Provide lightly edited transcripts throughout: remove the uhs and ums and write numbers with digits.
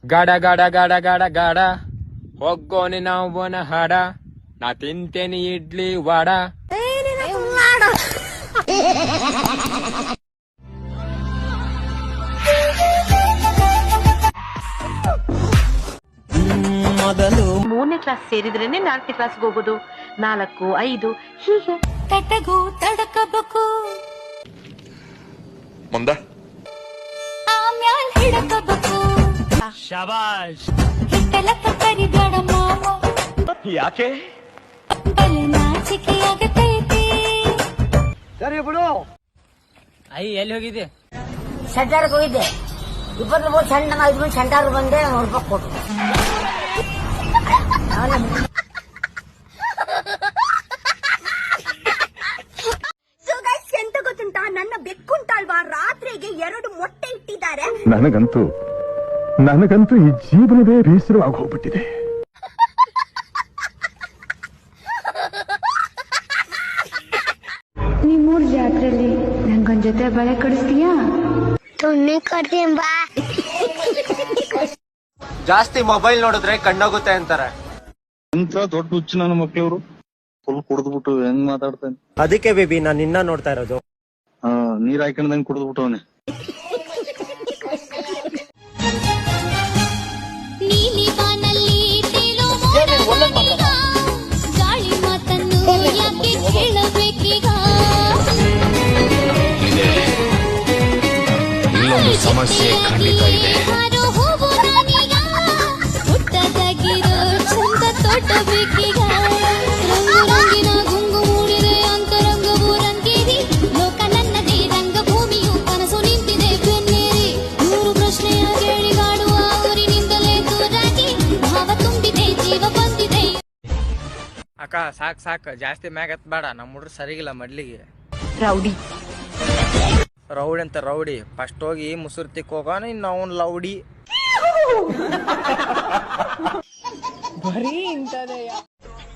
ಗಾಡ ಗಾಡ ಗಾಡ ಗಾಡ ಗಾಡ ಹೋಗೋನಿ ನಾವನ ಹಾಡ ನಾ ತಿಂತೇನಿ ಇಡ್ಲಿ ವಾಡ. ಮೊದಲು 3ನೇ ಕ್ಲಾಸ್ ಸೇರಿದ್ರೇನೆ 4ನೇ ಕ್ಲಾಸ್ಗೆ ಹೋಗೋದು, 4, 5 ಹೀಗೆ ತಟಗೂ ತಡಕಬೇಕು ಮುಂದ ಆಮ್ಯಾಲ್ ಹಿಡಕಬೇಕು. ಶಬಾಷ್. ಹಿಟ್ಟಲಕ್ಕ ಕರಿಬೇಡ ಮಾವ, ಯಾಕೆ ಬಲೆ ನಾಚಿಕೆಯಾಗತೈತಿ. ಸರಿ ಬಿಡು. ಎಲ್ಲಿ ಹೋಗಿದ್ದೆ? ಸೆಂಟರ್ಗೆ ಹೋಗಿದ್ದೆ. 23 ಸಣ್ಣ 5 ಸೆಂಟರ್ ಬಂದೆ, 100 ರೂಪಾಯಿ ಕೊಟ್ಟು. ಎಂತ ಗೊತ್ತುಂಟಾ, ನನ್ನ ಬೆಕ್ಕುಂಟಲ್ವಾ ರಾತ್ರಿಗೆ 2 ಮೊಟ್ಟೆ ಇಟ್ಟಿದ್ದಾರೆ. ನನಗಂತೂ ಈ ಜೀವನವೇ ಬೇಸರವಾಗಿ ಹೋಗ್ಬಿಟ್ಟಿದೆ. ನಿಮ್ಮೂರ್ ಜಾತ್ರೆಲಿ ನಂಗೊಂದ್ ಜೊತೆ ಬಳೆ ಕೊಡಿಸ್ತೀಯಾ? ತುಣ್ಣಿ ಕೊಡ್ತೀನಿ ಬಾ. ಜಾಸ್ತಿ ಮೊಬೈಲ್ ನೋಡಿದ್ರೆ ಕಣ್ಣೋಗುತ್ತೆ ಅಂತಾರೆ. ಎಂತ ದೊಡ್ಡ ಹುಚ್ಚು ನನ್ನ ಮಕ್ಳವ್ರು. ಫುಲ್ ಕುಡಿದ್ಬಿಟ್ಟು ಹೆಂಗ್ ಮಾತಾಡ್ತಾನೆ. ಅದಕ್ಕೆ ಬೇಬಿ ನಾನು ನಿನ್ನ ನೋಡ್ತಾ ಇರೋದು. ನೀರ್ ಹಾಕೊಂಡಂಗ್ ಕುಡಿದ್ಬಿಟ್ಟವನೆ. ನೀಲಿ ಬಾನಲ್ಲಿ ತೇಲೋ ಮೋಡಗಳೀಗ, ಗಾಳಿ ಮಾತನ್ನು ಯಾಕೆ ಕೇಳಬೇಕೀಗ? ಇಲ್ಲೊಂದು ಸಮಸ್ಯೆ ಖಂಡಿತ ಇದೆ. ಹಾರೋ ಹೂವು ನಾನೀಗ, ಪುಟ್ಟದಾಗಿರೋ ಚಂದ ತೋಟ ಬೇಕೀಗ. ರಂಗು ರಂಗಿನ ಗುಂಗು ಮೂಡಿದೆ ಅಂತರಂಗವು ರಂಗೇರಿ, ಲೋಕ ನನ್ನದೇ ರಂಗಭೂಮಿಯು ಕನಸು ನಿಂತಿದೆ ಬೆನ್ನೇರಿ. 100 ಪ್ರಶ್ನೆಯ ಕೇಳಿಗಾಡುವ ಊರಿನಿಂದಲೇ ದೂರಾಗಿ, ಭಾವ ತುಂಬಿದೆ ಜೀವ ಬಂದಿದೆ. ಅಕ್ಕ ಸಾಕ್ ಜಾಸ್ತಿ ಮ್ಯಾಗ ಬೇಡ, ನಮ್ಮ ಹುಡ್ರು ಸರಿಗಿಲ್ಲ ಮೊದ್ಲಿಗೆ. ರೌಡಿ ರೌಡಿ ಅಂತ ರೌಡಿ ಫಸ್ಟ್ ಹೋಗಿ ಮುಸುರ್ತಿಕ್ ಹೋಗೋಣ, ಇನ್ನು ಅವ್ನ್ ಲೌಡಿ.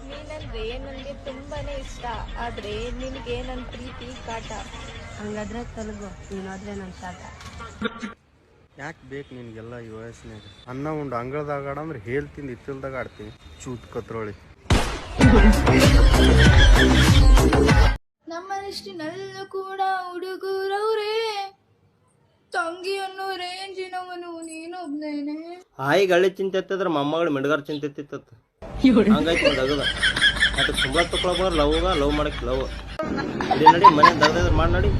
ನೀನಂದ್ರೆ ನನಗೆ ತುಂಬಾನೇ ಇಷ್ಟ, ಆದ್ರೆ ನಿನಗೆ ನನ್ನ ಪ್ರೀತಿ ಕಾಟ. ಹಂಗಾದ್ರೆ ತೊಲಗು, ನೀನಾದ್ರೆ ನನ್ ಸಾಕ. ಯಾಕೆ ಬೇಕು ನಿನ್ಗೆಲ್ಲ ಈ ವಯಸ್ಸಿನಾಗ? ಅನ್ನ ಉಂಡು ಅಂಗಳದಾಗ ಆಡಂದ್ರೆ ಹೇಳ್ತಿಂದು ಇತ್ತಲ್ದಾಗ ಆಡ್ತೀನಿ. ಚೂತ್ ಕತ್ರೋಳಿ. ನಮ್ಮನಿಷ್ಟಿನಲ್ಲೂ ಕೂಡ ಹುಡುಗರವ್ರೆ, ತಂಗಿಯನ್ನು ರೇಂಜಿನವನು ನೀನೊಬ್ನೇನೆ. ಆಯಿ ಗಾಳಿ ಚಿಂತೆತ್ತಿದ್ರೆ ಮೊಮ್ಮಗಳು ಮಿಡ್ಗಾರ್ ಚಿಂತೆತ್ತಿತ್ತ. ಹಂಗಾಯ್ತು ದಗದ ಅದಕ್ಕೆ ಸಂಬಳ ತಗೊಳ್ಬಾರ ಲವ್ ಮಾಡಕ್ ಲವ್ ನಡಿ ಮನೆ ದಗದ ಮಾಡಿ ನಡಿ.